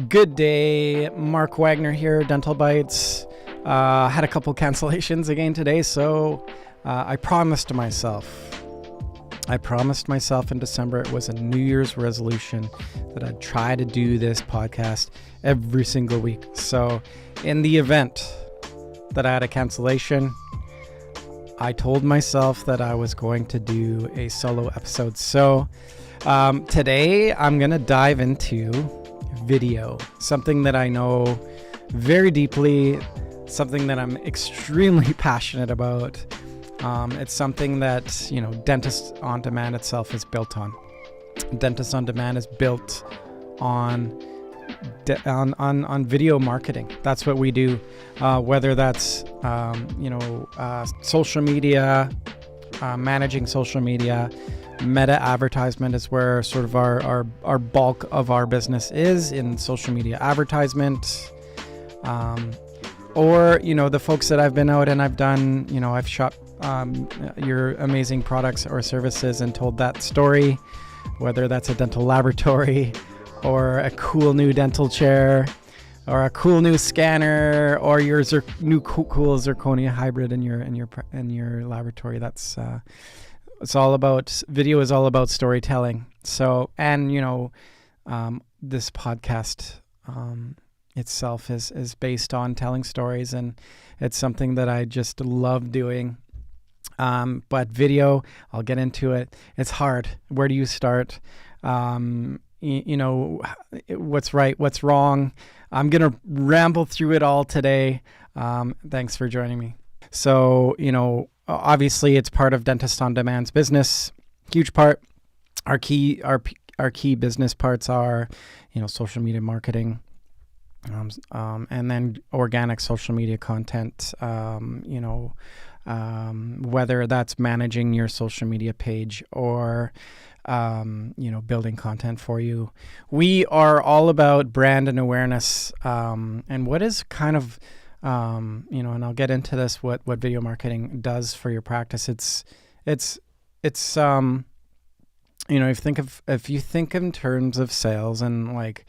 Good day, Mark Wagner here, Dental Bytes. Had a couple cancellations again today, so I promised myself in December, it was a New Year's resolution that I'd try to do this podcast every single week. So in the event that I had a cancellation, I told myself that I was going to do a solo episode. So today I'm going to dive into video, something that I know very deeply, something that I'm extremely passionate about. It's something that, Dentist on Demand itself is built on. Dentist on Demand is built on video marketing. That's what we do, whether that's social media, managing social media. Meta advertisement is where sort of our bulk of our business is, in social media advertisement. Or the folks that I've been out and I've done, I've shot your amazing products or services and told that story, whether that's a dental laboratory or a cool new dental chair or a cool new scanner or your new cool zirconia hybrid in your laboratory. That's it's all about video, is all about storytelling. So, and this podcast itself is based on telling stories, and it's something that I just love doing. But video, I'll get into it. It's hard. Where do you start? What's right, what's wrong? I'm going to ramble through it all today. Thanks for joining me. So, obviously it's part of Dentist on Demand's business. Huge part. Our key business parts are, social media marketing, and then organic social media content, whether that's managing your social media page or, building content for you. We are all about brand and awareness, and what is kind of, and I'll get into this, what video marketing does for your practice. If you think in terms of sales, and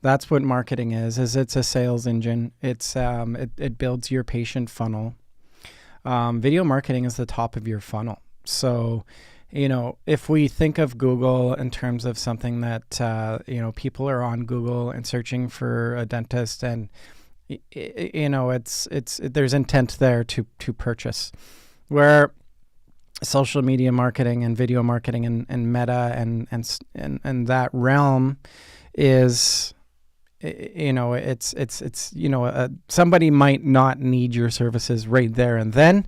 that's what marketing is it's a sales engine. It builds your patient funnel. Video marketing is the top of your funnel. So, if we think of Google in terms of something that, people are on Google and searching for a dentist, and there's intent there to purchase, where social media marketing and video marketing and meta and that realm is, somebody might not need your services right there and then,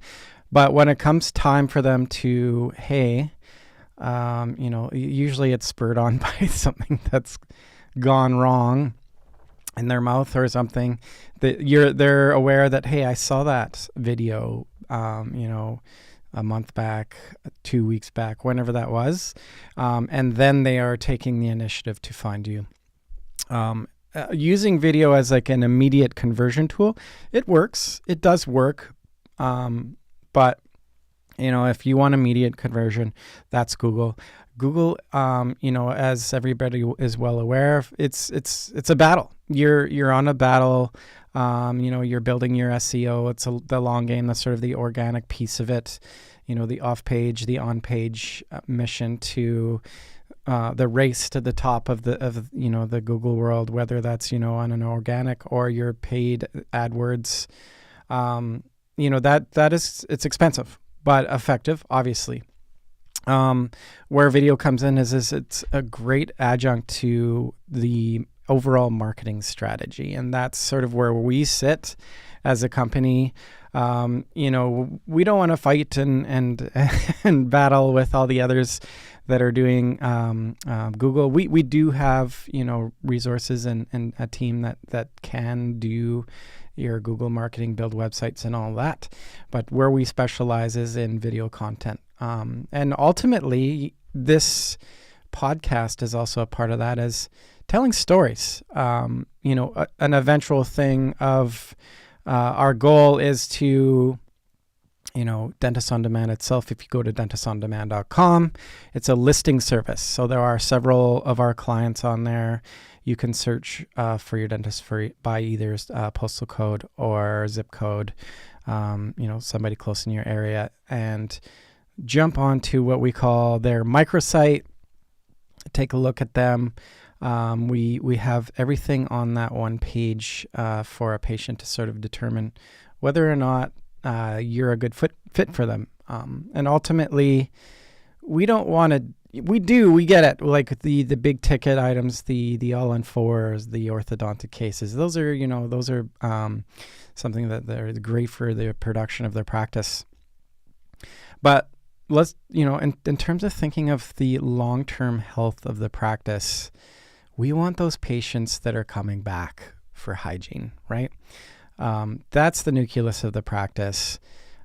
but when it comes time for them to, usually it's spurred on by something that's gone wrong in their mouth or something, that they're aware that, hey, I saw that video, a month back, 2 weeks back, whenever that was, and then they are taking the initiative to find you. Using video as an immediate conversion tool, it works. It does work, but if you want immediate conversion, that's Google. Google, as everybody is well aware, it's a battle. You're on a battle. You're building your SEO. It's the long game. That's sort of the organic piece of it. The off-page, the on-page mission to the race to the top of the Google world, whether that's on an organic or your paid AdWords. It's expensive but effective, obviously. Where video comes in is it's a great adjunct to the overall marketing strategy, and that's sort of where we sit as a company. We don't want to fight and battle with all the others that are doing Google. We do have resources and a team that can do your Google marketing, build websites and all that, but where we specialize is in video content. And ultimately, this podcast is also a part of that, as telling stories. An eventual thing of our goal is to, Dentist on Demand itself. If you go to dentistondemand.com, it's a listing service. So there are several of our clients on there. You can search for your dentist by either postal code or zip code, somebody close in your area, and jump onto what we call their microsite. Take a look at them. We have everything on that one page for a patient to sort of determine whether or not you're a good fit for them. And ultimately, we don't want to. We get it. Like the big ticket items, the all-on-fours, the orthodontic cases. Those are something that they're great for the production of their practice. But let's, in terms of thinking of the long-term health of the practice, we want those patients that are coming back for hygiene, right? That's the nucleus of the practice.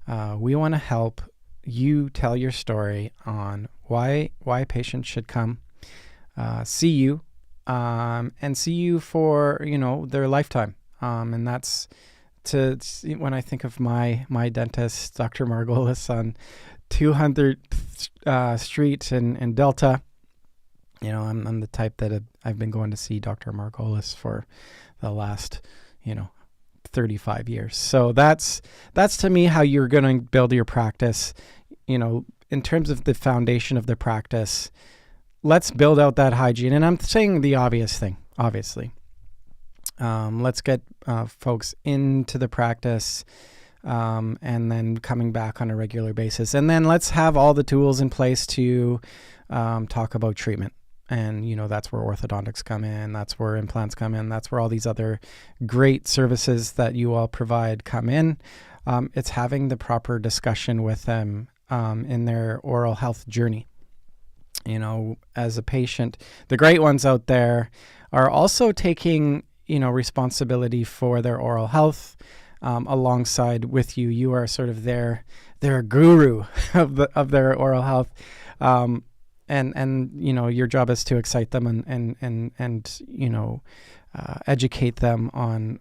We want to help you tell your story on why patients should come see you and see you for their lifetime. And that's when I think of my dentist, Dr. Margolis on 200th Street in Delta. I'm the type that I've been going to see Dr. Margolis for the last 35 years. So that's to me how you're going to build your practice. In terms of the foundation of the practice, let's build out that hygiene. And I'm saying the obvious thing, obviously. Let's get folks into the practice and then coming back on a regular basis. And then let's have all the tools in place to talk about treatment. And, that's where orthodontics come in. That's where implants come in. That's where all these other great services that you all provide come in. It's having the proper discussion with them in their oral health journey. As a patient, the great ones out there are also taking, responsibility for their oral health alongside with you. You are sort of their guru of their oral health. And your job is to excite them and educate them on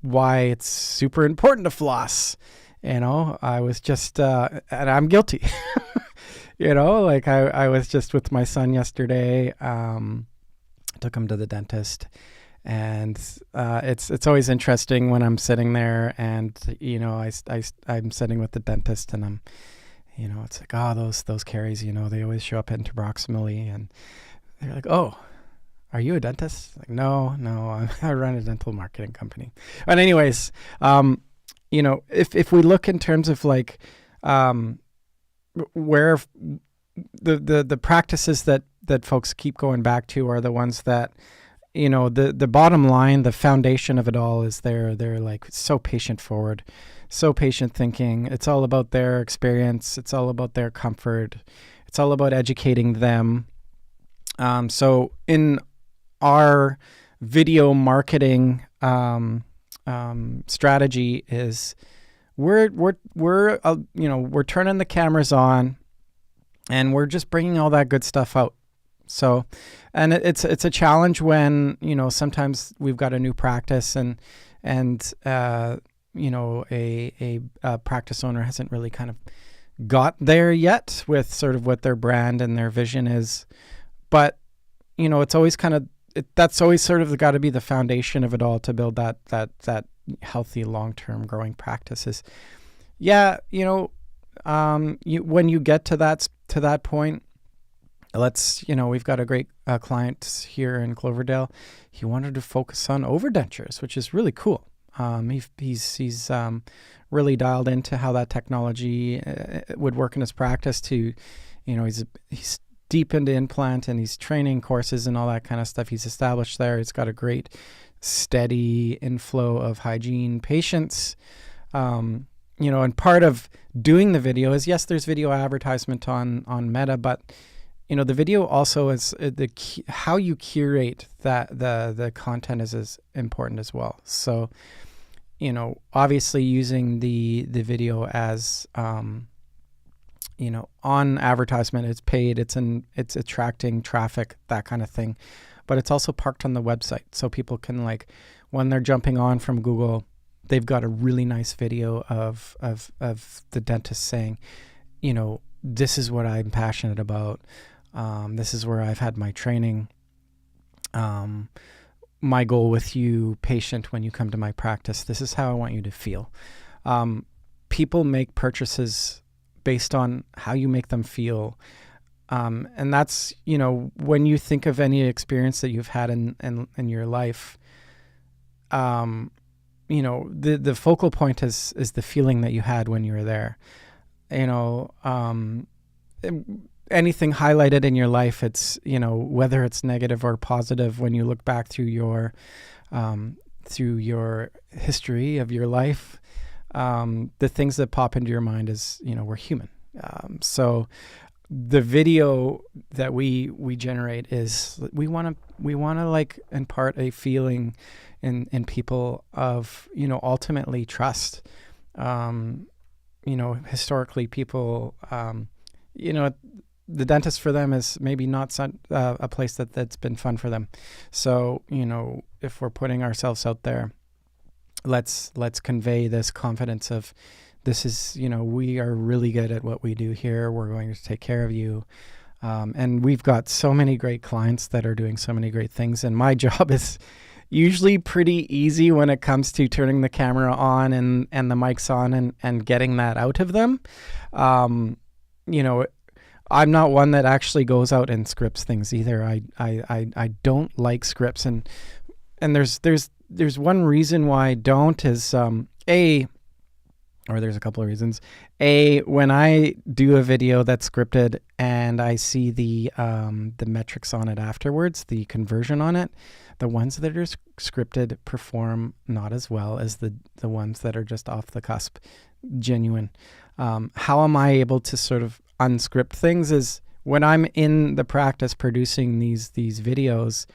why it's super important to floss. I was just and I'm guilty. I was just with my son yesterday. Took him to the dentist, and it's always interesting when I'm sitting there and I'm sitting with the dentist and I'm. It's like, those caries, they always show up interproximally, and they're like, oh, are you a dentist? Like, no, I run a dental marketing company. But anyways, if we look in terms of like where the practices that folks keep going back to are the ones that, the bottom line, the foundation of it all is they're like so patient forward. So patient thinking. It's all about their experience. It's all about their comfort. It's all about educating them. So in our video marketing strategy is we're turning the cameras on and we're just bringing all that good stuff out. So, and it's a challenge when, sometimes we've got a new practice and a practice owner hasn't really kind of got there yet with sort of what their brand and their vision is. But, it's always that's always sort of got to be the foundation of it all to build that healthy, long-term growing practices. Yeah. When you get to that point, we've got a great client here in Cloverdale. He wanted to focus on overdentures, which is really cool. He's really dialed into how that technology would work in his practice to, he's deep into implant and he's training courses and all that kind of stuff. He's established there. He's got a great steady inflow of hygiene patients. And part of doing the video is, yes, there's video advertisement on Meta, but the video also is how you curate the content is as important as well. So, obviously using the video as, on advertisement, it's paid, it's attracting traffic, that kind of thing, but it's also parked on the website. So people can, like, when they're jumping on from Google, they've got a really nice video of the dentist saying, this is what I'm passionate about. This is where I've had my training. um, my goal with you, patient, when you come to my practice, this is how I want you to feel. People make purchases based on how you make them feel. And that's, when you think of any experience that you've had in your life, the focal point is the feeling that you had when you were there. Anything highlighted in your life, it's, whether it's negative or positive, when you look back through your history of your life, the things that pop into your mind is, we're human. So the video that we generate is we want to like impart a feeling in people of, ultimately trust. Historically people, the dentist for them is maybe not a place that's been fun for them. So, if we're putting ourselves out there, let's convey this confidence of, this is, we are really good at what we do here. We're going to take care of you. And we've got so many great clients that are doing so many great things. And my job is usually pretty easy when it comes to turning the camera on and the mics on and getting that out of them. I'm not one that actually goes out and scripts things either. I don't like scripts, and there's one reason why I don't is or there's a couple of reasons. When I do a video that's scripted and I see the metrics on it afterwards, the conversion on it, the ones that are scripted perform not as well as the ones that are just off the cusp, genuine. How am I able to sort of unscript things is when I'm in the practice producing these videos,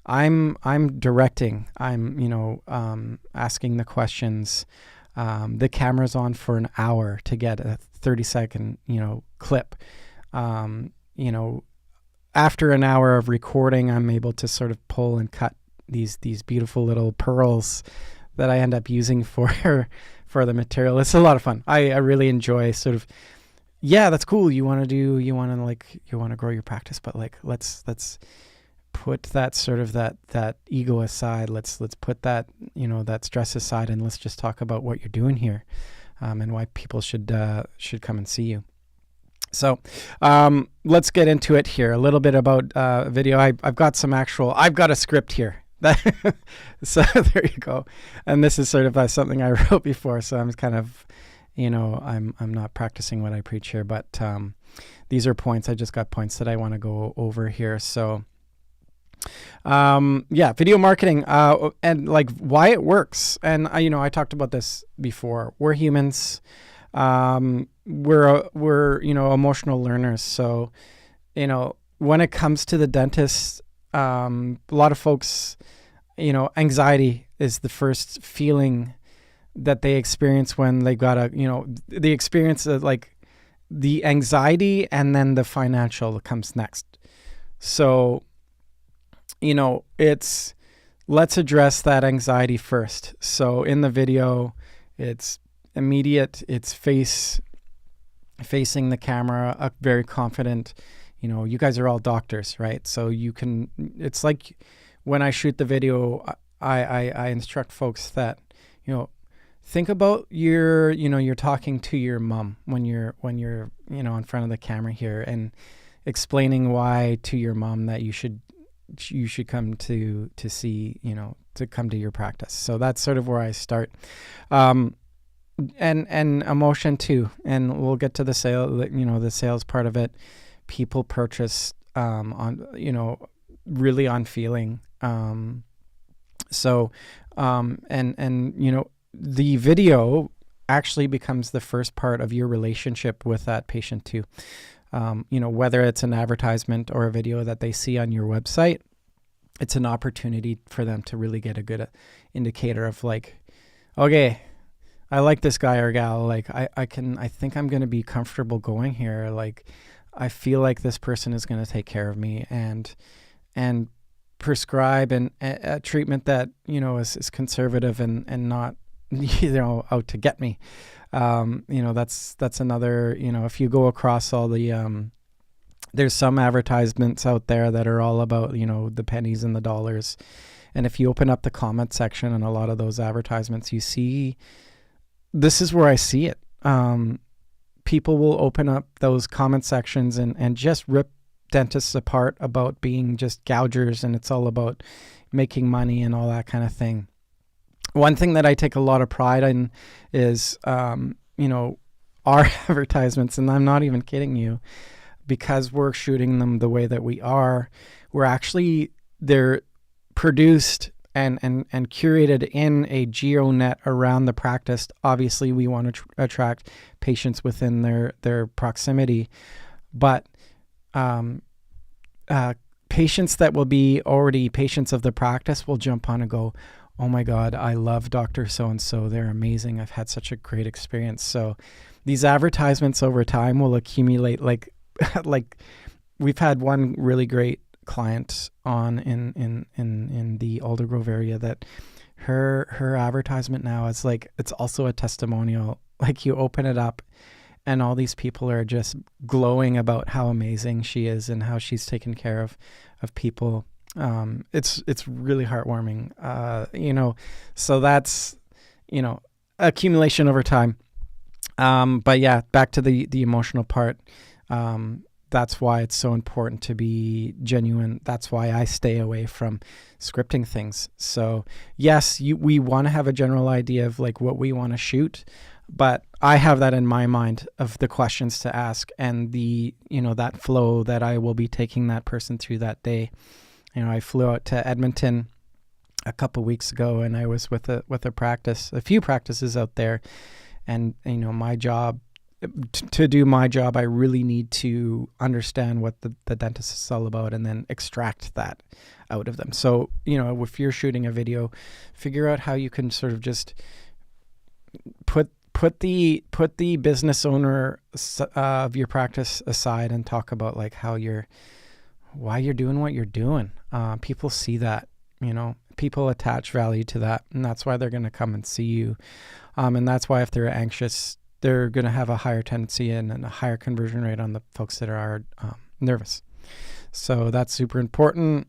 I'm directing, I'm asking the questions. The camera's on for an hour to get a 30-second, clip. After an hour of recording, I'm able to sort of pull and cut these beautiful little pearls that I end up using for the material. It's a lot of fun. I really enjoy sort of, yeah, that's cool. You want to grow your practice, but like, let's put that sort of that ego aside. Let's put that, that stress aside, and let's just talk about what you're doing here, and why people should come and see you. So let's get into it here. A little bit about video. I've got a script here. So there you go. And this is sort of something I wrote before. So I'm kind of, I'm not practicing what I preach here, but these are points. I just got points that I want to go over here. So video marketing, and like why it works. And I talked about this before. We're humans. We're emotional learners. So, when it comes to the dentist, a lot of folks, anxiety is the first feeling that they experience when they got the experience of like the anxiety, and then the financial comes next. So, let's address that anxiety first. So in the video, it's immediate, it's facing the camera, very confident. You guys are all doctors, right? So it's like when I shoot the video, I instruct folks that, think about you're talking to your mom when you're in front of the camera here, and explaining why to your mom that you should come to see, to come to your practice. So that's sort of where I start. And emotion too. And we'll get to the the sales part of it. People purchase, really on feeling. The video actually becomes the first part of your relationship with that patient too. Whether it's an advertisement or a video that they see on your website, it's an opportunity for them to really get a good indicator of like, okay, I like this guy or gal. Like I think I'm going to be comfortable going here. Like I feel like this person is going to take care of me and prescribe a treatment that, is conservative and not, out to get me. That's another, if you go across all the There's some advertisements out there that are all about, the pennies and the dollars. And if you open up the comment section on a lot of those advertisements, you see, this is where I see it. People will open up those comment sections and just rip dentists apart about being just gougers, and it's all about making money and all that kind of thing. One thing that I take a lot of pride in is, our advertisements, and I'm not even kidding you, because we're shooting them the way that we are, they're produced and curated in a GeoNet around the practice. Obviously, we want to attract patients within their proximity, but patients that will be already patients of the practice will jump on and go, oh my God, I love Dr. So-and-so. They're amazing. I've had such a great experience. So these advertisements over time will accumulate. Like we've had one really great client on in the Aldergrove area that her advertisement now is like, it's also a testimonial. Like you open it up and all these people are just glowing about how amazing she is and how she's taken care of people. It's really heartwarming, so that's, accumulation over time. But yeah, back to the emotional part. That's why it's so important to be genuine. That's why I stay away from scripting things. So yes, we want to have a general idea of like what we want to shoot, but I have that in my mind of the questions to ask and the, that flow that I will be taking that person through that day. I flew out to Edmonton a couple weeks ago, and I was with a few practices out there, and my job, to do my job, I really need to understand what the dentist is all about and then extract that out of them. So, if you're shooting a video, figure out how you can sort of just put the business owner of your practice aside and talk about like why you're doing what you're doing. People see that, people attach value to that, and that's why they're going to come and see you. And that's why if they're anxious, they're going to have a higher tendency and a higher conversion rate on the folks that are nervous. So that's super important.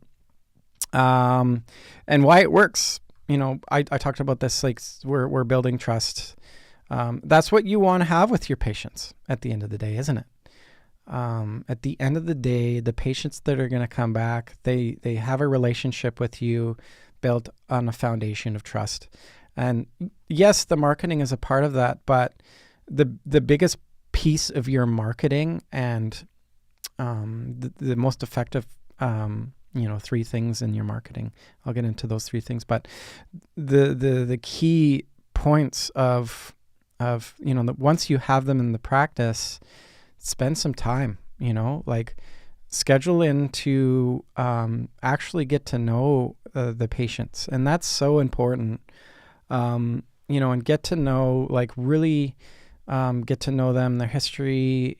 And why it works, I talked about this, like we're building trust. That's what you want to have with your patients at the end of the day, isn't it? At the end of the day, the patients that are going to come back, they have a relationship with you built on a foundation of trust. And yes, the marketing is a part of that, but the biggest piece of your marketing and the most effective, three things in your marketing, I'll get into those three things, but the key points of that once you have them in the practice, spend some time, like schedule in to actually get to know the patients. And that's so important, and get to know, like really get to know them, their history,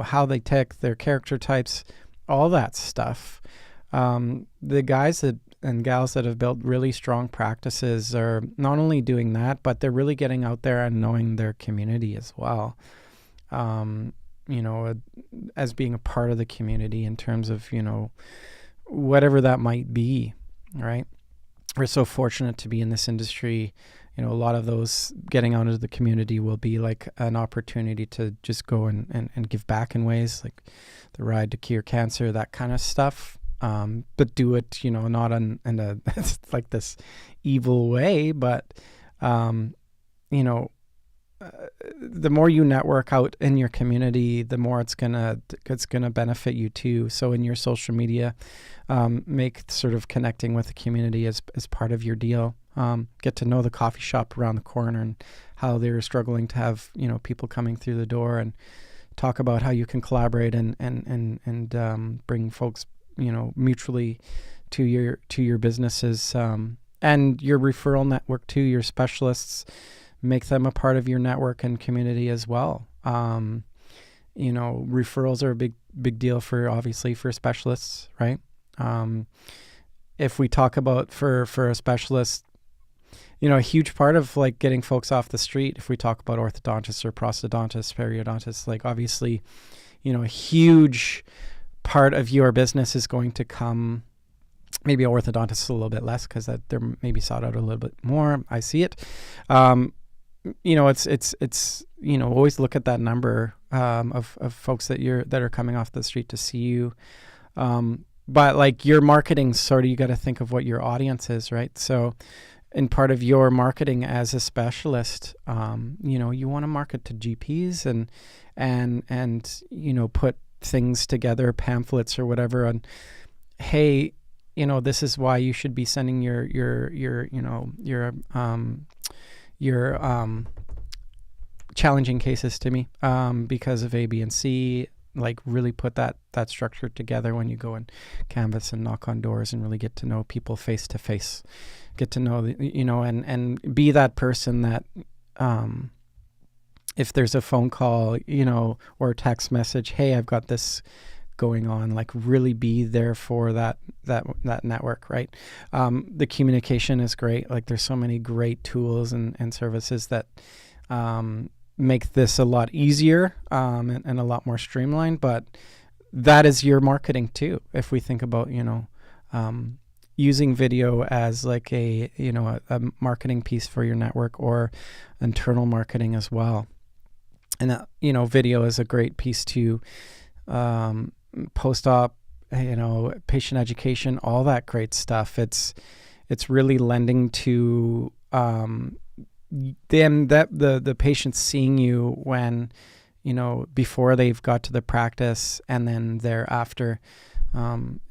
how they tick, their character types, all that stuff. The guys and gals that have built really strong practices are not only doing that, but they're really getting out there and knowing their community as well. As being a part of the community in terms of, whatever that might be, right? We're so fortunate to be in this industry. A lot of those getting out into the community will be like an opportunity to just go and give back in ways like the Ride to Cure Cancer, that kind of stuff. But do it, not in a like this evil way, but, the more you network out in your community, the more it's gonna benefit you too. So in your social media, make sort of connecting with the community as part of your deal. Get to know the coffee shop around the corner and how they're struggling to have people coming through the door, and talk about how you can collaborate and bring folks mutually to your businesses, and your referral network too, your specialists. Make them a part of your network and community as well. Referrals are a big deal obviously for specialists, right? If we talk about for a specialist, a huge part of like getting folks off the street, if we talk about orthodontists or prosthodontists, periodontists, like obviously, a huge part of your business is going to come. Maybe orthodontists a little bit less because that they're maybe sought out a little bit more. I see it. It's always look at that number of folks that are coming off the street to see you. But like your marketing, sort of, you got to think of what your audience is, right? So, in part of your marketing as a specialist, you want to market to GPs and put things together, pamphlets or whatever, and hey, this is why you should be sending your challenging cases to me because of A, B, and C. Like really put that structure together when you go and canvas and knock on doors and really get to know people face to face. Get to know, and be that person that if there's a phone call, or a text message, hey, I've got this going on, like really be there for that network, right? The communication is great. Like there's so many great tools and services that make this a lot easier and a lot more streamlined, but that is your marketing too. If we think about, using video as like a marketing piece for your network or internal marketing as well. And video is a great piece to post-op, patient education, all that great stuff. It's really lending to them, that the patients seeing you when, before they've got to the practice and then thereafter.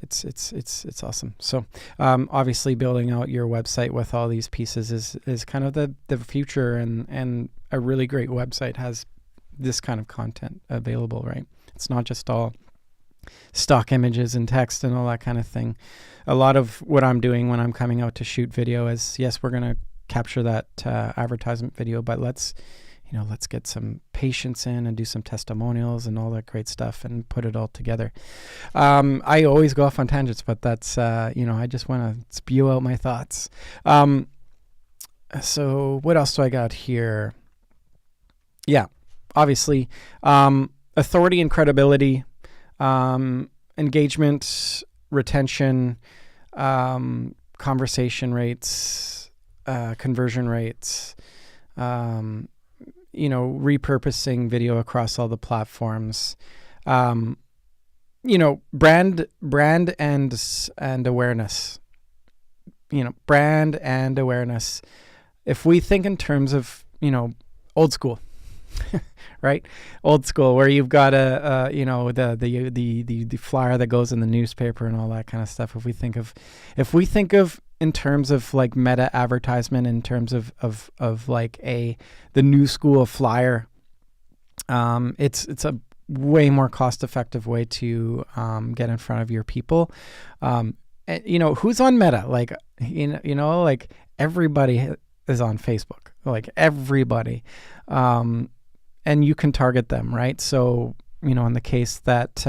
It's awesome. So obviously building out your website with all these pieces is kind of the future, and a really great website has this kind of content available, right? It's not just all stock images and text and all that kind of thing. A lot of what I'm doing when I'm coming out to shoot video is, yes, we're going to capture that advertisement video, but let's get some patients in and do some testimonials and all that great stuff and put it all together. I always go off on tangents, but that's, I just want to spew out my thoughts. So what else do I got here? Yeah, obviously, authority and credibility, engagement, retention, conversation rates, conversion rates, repurposing video across all the platforms, brand and awareness, brand and awareness. If we think in terms of, old school, right? Old school, where you've got the flyer that goes in the newspaper and all that kind of stuff. If we think of in terms of like meta advertisement, in terms of like the new school flyer, it's a way more cost effective way to get in front of your people. And, who's on Meta? Like, like everybody is on Facebook, like everybody. And you can target them, right? So, in the case that,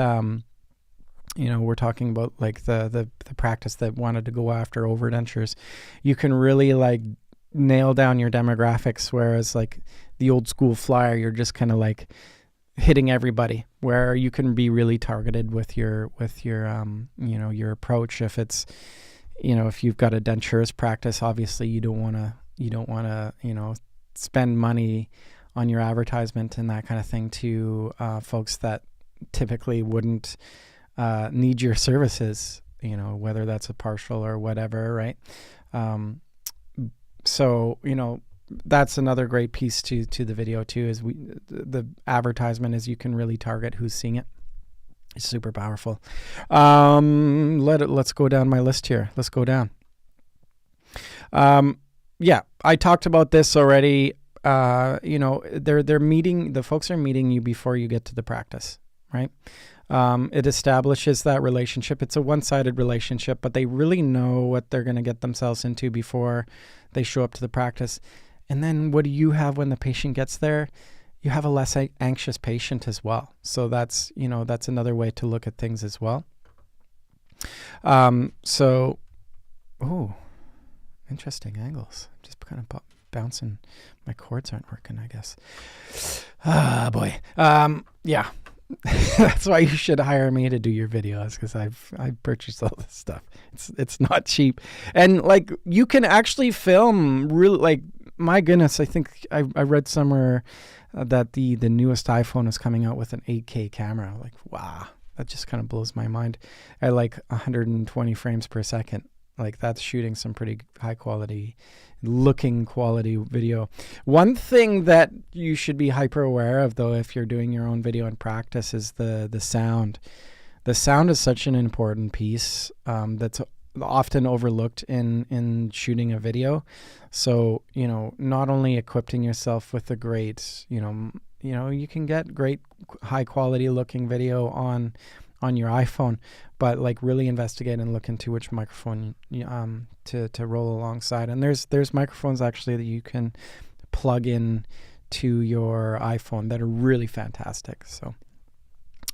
we're talking about like the practice that wanted to go after overdentures, you can really like nail down your demographics. Whereas like the old school flyer, you're just kind of like hitting everybody, where you can be really targeted with your your approach. If it's, if you've got a dentures practice, obviously you don't want to spend money on your advertisement and that kind of thing to folks that typically wouldn't need your services, whether that's a partial or whatever, right? So, that's another great piece to the video too, is the advertisement is you can really target who's seeing it. It's super powerful. Let's go down my list here. Let's go down. Yeah, I talked about this already. The folks are meeting you before you get to the practice, right? It establishes that relationship. It's a one-sided relationship, but they really know what they're going to get themselves into before they show up to the practice. And then what do you have when the patient gets there? You have a less anxious patient as well. So that's another way to look at things as well. Interesting angles. Just kind of bouncing. My cords aren't working, I guess. Ah, boy. Yeah. That's why you should hire me to do your videos, because I've purchased all this stuff. It's not cheap, and like you can actually film really, like, my goodness, I think I read somewhere that the newest iPhone is coming out with an 8K camera. Like, wow, that just kind of blows my mind. At like 120 frames per second. Like, that's shooting some pretty high quality video. One thing that you should be hyper aware of, though, if you're doing your own video in practice, is the sound. The sound is such an important piece that's often overlooked in shooting a video. So, not only equipping yourself with a great, you can get great high quality looking video on your iPhone, but like really investigate and look into which microphone to roll alongside. And there's microphones actually that you can plug in to your iPhone that are really fantastic. So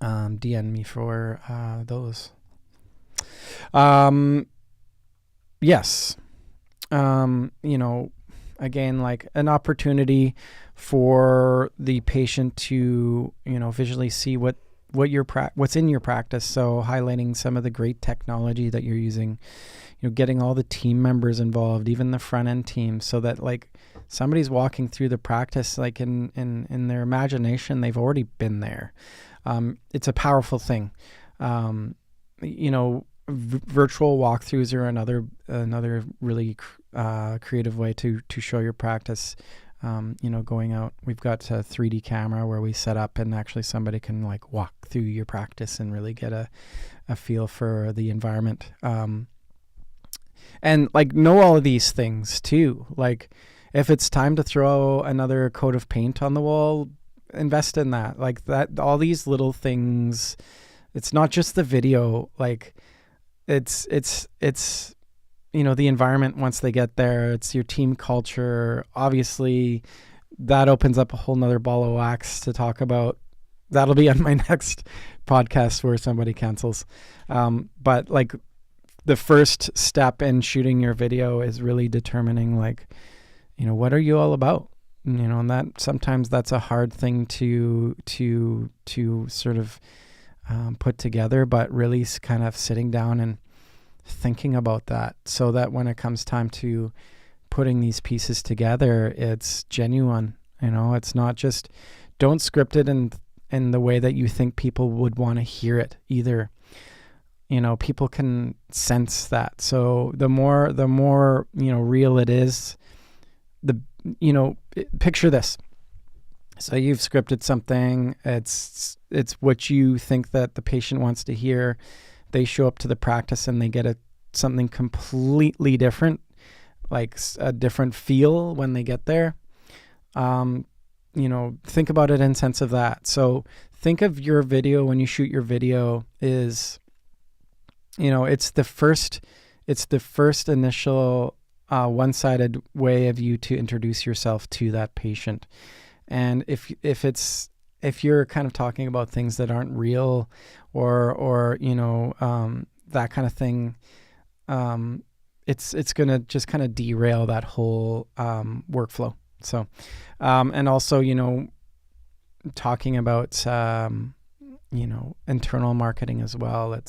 DM me for those. Yes. Again, like an opportunity for the patient to, visually see what's in your practice. So highlighting some of the great technology that you're using, getting all the team members involved, even the front end team, so that like somebody's walking through the practice, like in their imagination, they've already been there. It's a powerful thing. Virtual walkthroughs are another really creative way to show your practice. Going out, we've got a 3D camera where we set up and actually somebody can like walk through your practice and really get a feel for the environment. And like know all of these things too. Like if it's time to throw another coat of paint on the wall, invest in that. Like that, all these little things. It's not just the video. Like it's the environment once they get there. It's your team culture. Obviously, that opens up a whole nother ball of wax to talk about. That'll be on my next podcast where somebody cancels. But like the first step in shooting your video is really determining like, what are you all about? And that sometimes that's a hard thing to sort of put together, but really kind of sitting down and thinking about that, so that when it comes time to putting these pieces together, it's genuine. It's not just, don't script it in the way that you think people would want to hear it either. People can sense that. So the more real it is, picture this. So you've scripted something. It's what you think that the patient wants to hear. They show up to the practice and they get something completely different, like a different feel when they get there. Think about it in sense of that. So think of your video, when you shoot your video, is, it's the first initial one-sided way of you to introduce yourself to that patient. And if you're kind of talking about things that aren't real or that kind of thing, it's going to just kind of derail that whole workflow. So, and also, talking about, internal marketing as well.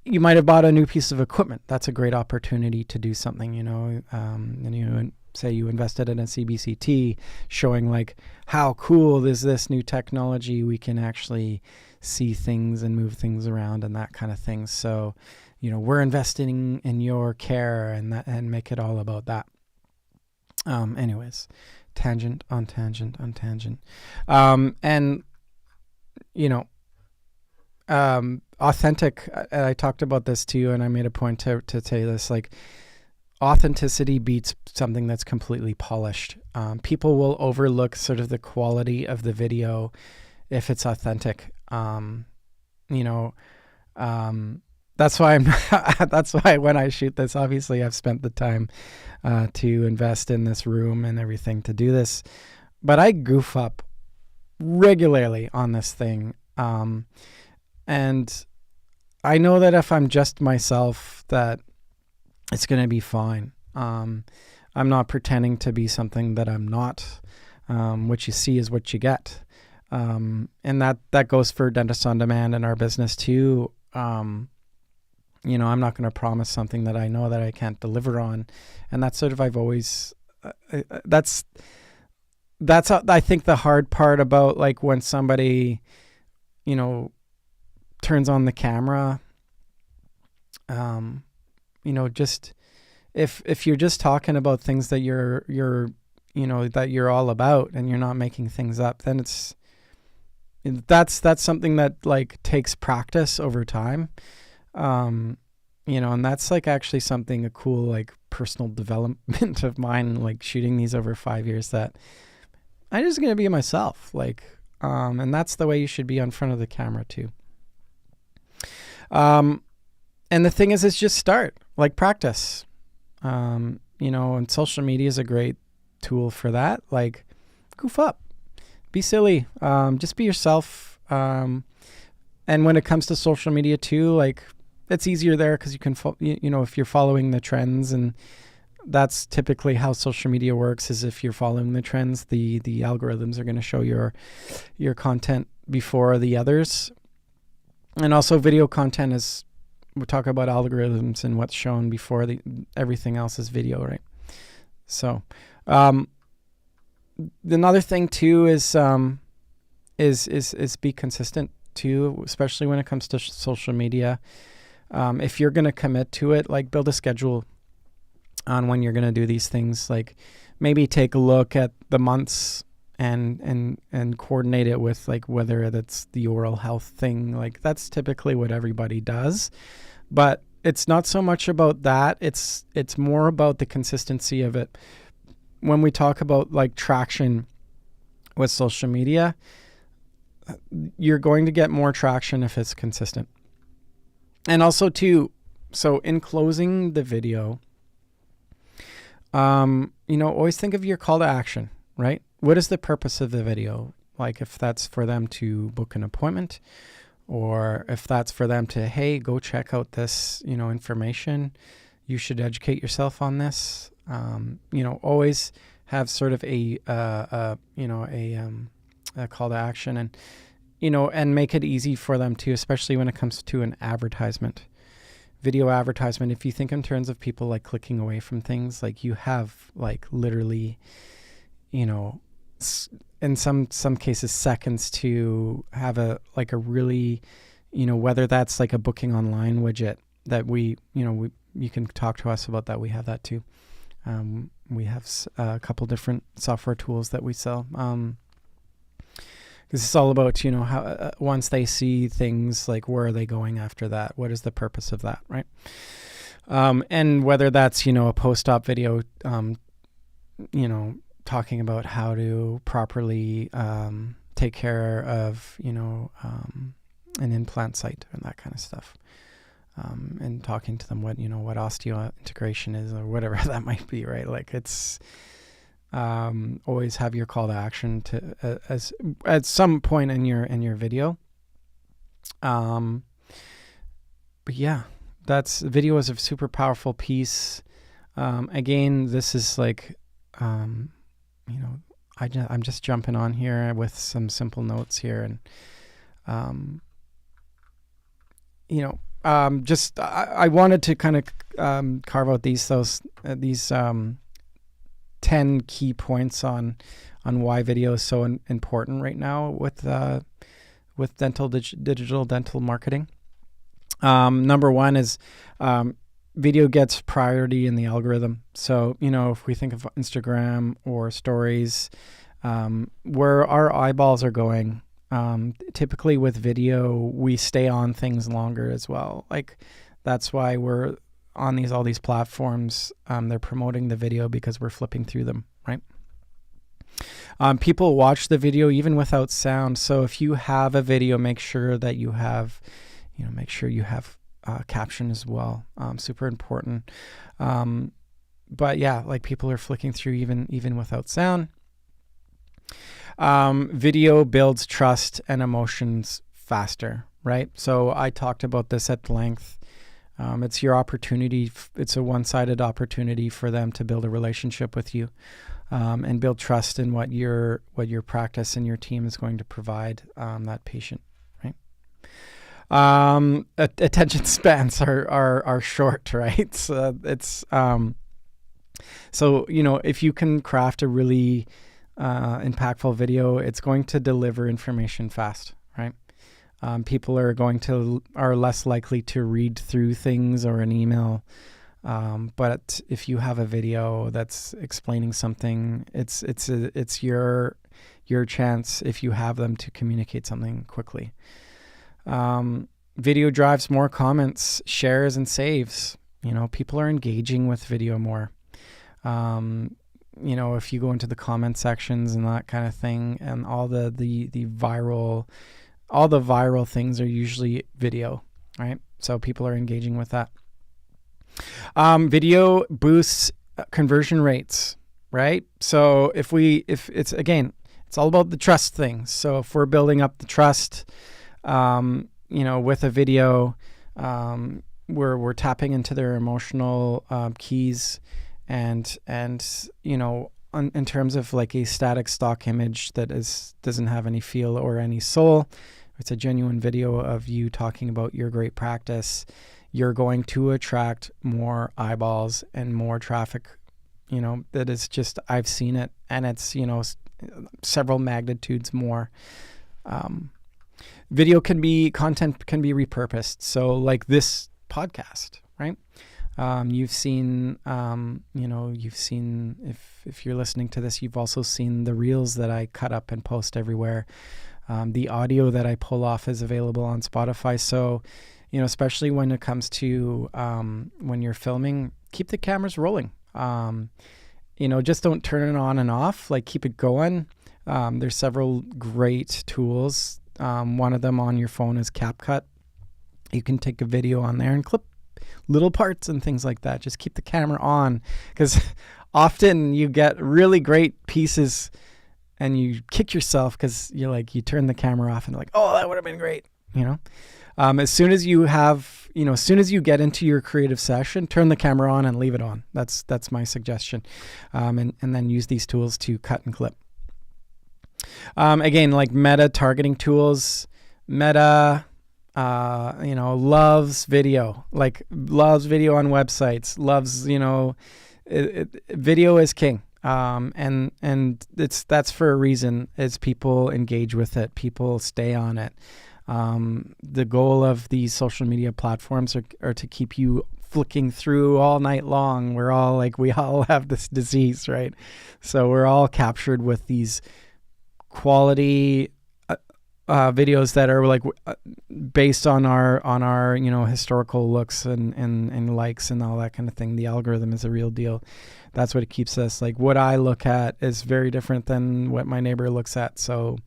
You might have bought a new piece of equipment. That's a great opportunity to do something, and say you invested in a CBCT, showing like how cool is this new technology. We can actually see things and move things around and that kind of thing. So, we're investing in your care and make it all about that. Anyways, tangent on tangent on tangent. Authentic. I talked about this too, and I made a point to say this, like, authenticity beats something that's completely polished. People will overlook sort of the quality of the video if it's authentic. That's why that's why when I shoot this, obviously I've spent the time to invest in this room and everything to do this, but I goof up regularly on this thing. And I know that if I'm just myself, that it's going to be fine. I'm not pretending to be something that I'm not. What you see is what you get. And that goes for Dentist on Demand and our business too. You know, I'm not going to promise something that I know that I can't deliver on. And that's sort of, I've always, that's I think the hard part about like when somebody, you know, turns on the camera, you know, just if you're just talking about things that you're, you know, that you're all about and you're not making things up, then that's something that like takes practice over time. You know, and that's like actually something, a cool like personal development of mine, like shooting these over 5 years, that I'm just going to be myself. Like, and that's the way you should be in front of the camera too. And the thing is just start, like practice. You know, and social media is a great tool for that. Like goof up, be silly, just be yourself. And when it comes to social media too, like it's easier there because you can, you know, if you're following the trends, and that's typically how social media works, is if you're following the trends, the algorithms are going to show your content before the others. And also video content is, we talk about algorithms and what's shown before everything else is video, right? So, another thing too is be consistent too, especially when it comes to social media. If you're going to commit to it, like build a schedule on when you're going to do these things. Like maybe take a look at the months and coordinate it with like whether that's the oral health thing. Like that's typically what everybody does, but it's not so much about that. It's more about the consistency of it. When we talk about like traction with social media, you're going to get more traction if it's consistent. And also too, so in closing the video, you know, always think of your call to action, right? What is the purpose of the video? Like if that's for them to book an appointment, or if that's for them to, hey, go check out this, you know, information, you should educate yourself on this. You know, always have sort of a call to action, and, you know, and make it easy for them too, especially when it comes to an advertisement, video advertisement. If you think in terms of people like clicking away from things, like you have like literally, you know, in some cases seconds to have a really, you know, whether that's like a booking online widget that you can talk to us about that. We have that too. We have a couple different software tools that we sell. Because it's all about, you know, how once they see things, like where are they going after that? What is the purpose of that, right? And whether that's, you know, a post-op video, you know, talking about how to properly take care of, you know, an implant site and that kind of stuff. And talking to them what osseointegration is or whatever that might be, right? Like it's always have your call to action to as at some point in your video. But yeah, video is a super powerful piece. Again, this is like, you know, I'm just jumping on here with some simple notes here, and you know, I wanted to kind of carve out these 10 key points on why video is so important right now with digital dental marketing. Number one is video gets priority in the algorithm. So, you know, if we think of Instagram or stories, where our eyeballs are going, typically with video, we stay on things longer as well. Like that's why we're on all these platforms. They're promoting the video because we're flipping through them, right? People watch the video even without sound. So if you have a video, make sure that you have, caption as well. Super important. But yeah, like people are flicking through even without sound. Video builds trust and emotions faster, right? So I talked about this at length. It's your opportunity. It's a one-sided opportunity for them to build a relationship with you. and build trust in what your practice and your team is going to provide that patient, right? Attention spans are short, right? So it's so if you can craft a really impactful video, it's going to deliver information fast, right? People are less likely to read through things or an email. But if you have a video that's explaining something, it's your chance, if you have them, to communicate something quickly. Video drives more comments, shares, and saves. People are engaging with video more. If you go into the comment sections and that kind of thing, and all the viral things are usually video, right? So people are engaging with that. Video boosts conversion rates, right? So if it's all about the trust thing. So if we're building up the trust, with a video, we're tapping into their emotional keys, and in terms of like a static stock image that doesn't have any feel or any soul, it's a genuine video of you talking about your great practice. You're going to attract more eyeballs and more traffic. That is just, I've seen it, and it's several magnitudes more. Content can be repurposed. So like this podcast, right? You've seen, if you're listening to this, you've also seen the reels that I cut up and post everywhere. The audio that I pull off is available on Spotify. So, especially when it comes to when you're filming, keep the cameras rolling. Just don't turn it on and off. Like, keep it going. There's several great tools. One of them on your phone is CapCut. You can take a video on there and clip little parts and things like that. Just keep the camera on, because often you get really great pieces and you kick yourself because you turn the camera off and like, oh, that would have been great. As soon as you get into your creative session, turn the camera on and leave it on. That's my suggestion. And then use these tools to cut and clip. Again, like Meta targeting tools, Meta, loves video, loves video on websites, loves, video is king. And that's for a reason, is people engage with it. People stay on it. The goal of these social media platforms are to keep you flicking through all night long. We all have this disease, right? So we're all captured with these quality videos that are based on our historical looks and likes and all that kind of thing. The algorithm is a real deal. That's what it keeps us. Like, what I look at is very different than what my neighbor looks at. So,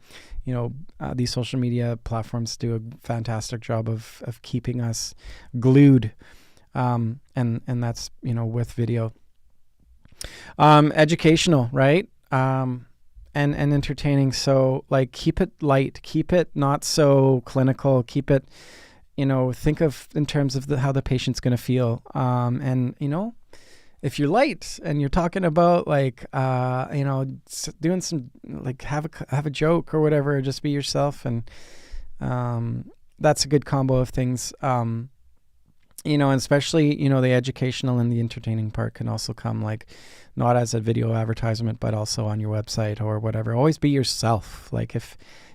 these social media platforms do a fantastic job of keeping us glued. And that's, with video. Educational, right? And entertaining. So keep it light, keep it not so clinical, keep it, think of in terms of how the patient's going to feel. And if you're light and you're talking about doing some, have a joke or whatever, just be yourself. And that's a good combo of things. And especially, the educational and the entertaining part can also come not as a video advertisement, but also on your website or whatever. Always be yourself.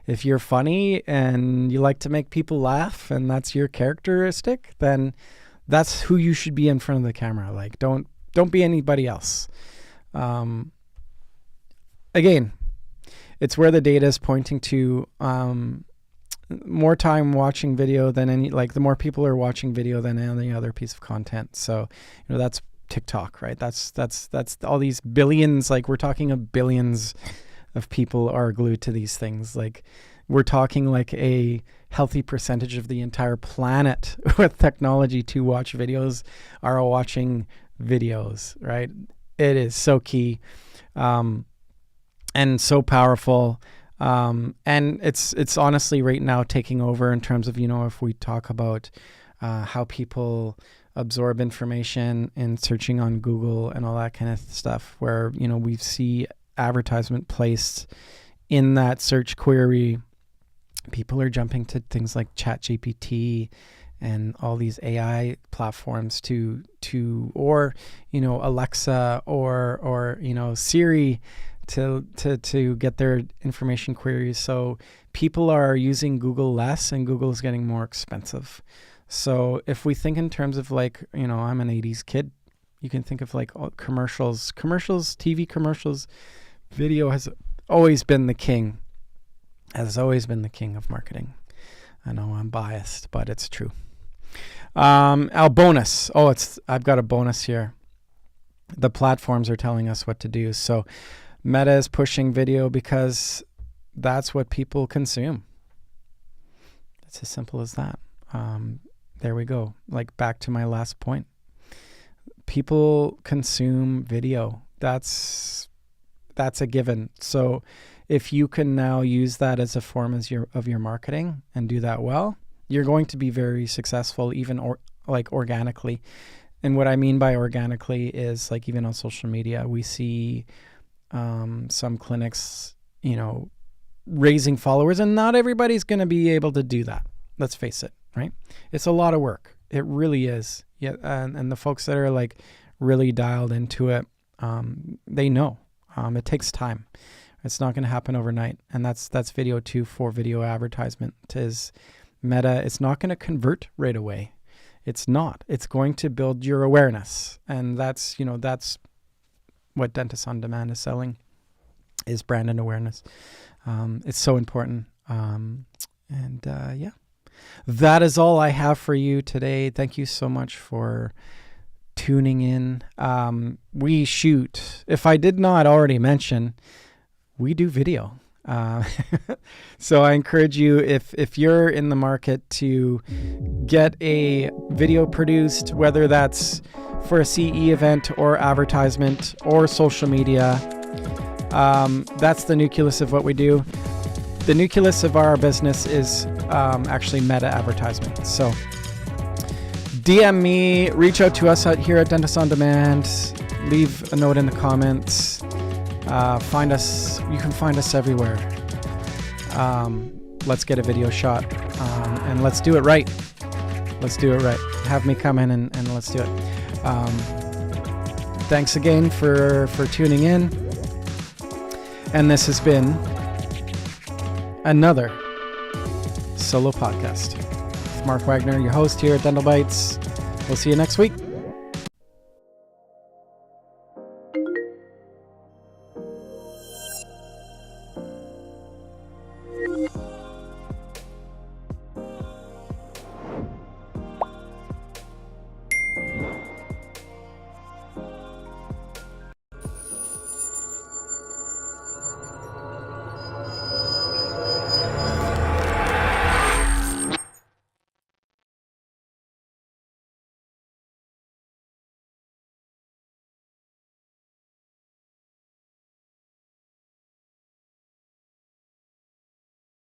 If you're funny and you like to make people laugh and that's your characteristic, then that's who you should be in front of the camera. Don't be anybody else. Again, it's where the data is pointing to, more time watching video than the more people are watching video than any other piece of content. So, that's TikTok, right? That's all these billions, we're talking of billions of people are glued to these things. We're talking a healthy percentage of the entire planet with technology to watch videos are watching videos, right? It is so key, and so powerful. And it's honestly right now taking over in terms of, if we talk about how people absorb information and searching on Google and all that kind of stuff, where, we see advertisement placed in that search query, people are jumping to things like ChatGPT and all these AI platforms to or Alexa or Siri to get their information queries. So people are using Google less, and Google is getting more expensive. So if we think in terms of like, I'm an 80s kid, you can think of like commercials, TV commercials. Video has always been the king, of marketing. I know I'm biased, but it's true. Our bonus. I've got a bonus here. The platforms are telling us what to do. So Meta is pushing video because that's what people consume. It's as simple as that. There we go. Like back to my last point. People consume video. That's a given. So if you can now use that as a form of your marketing and do that well, you're going to be very successful, even organically. And what I mean by organically is like even on social media, we see some clinics, raising followers, and not everybody's going to be able to do that. Let's face it, right? It's a lot of work. It really is. Yeah, and the folks that are like really dialed into it, they know it takes time. It's not going to happen overnight, and that's video too. For video advertisement is Meta. It's not going to convert right away. It's not. It's going to build your awareness, and that's what Dentist on Demand is selling, is brand and awareness. It's so important. That is all I have for you today. Thank you so much for tuning in. We shoot, if I did not already mention, we do video. So I encourage you, if you're in the market, to get a video produced, whether that's for a CE event or advertisement or social media. That's the nucleus of what we do. The nucleus of our business is actually Meta advertisement. So DM me, reach out to us here at Dentist on Demand, leave a note in the comments. Find us. You can find us everywhere. Let's get a video shot, and let's do it right. Have me come in and let's do it. Thanks again for tuning in. And this has been another solo podcast with Mark Wagner, your host here at Dental Bytes. We'll see you next week.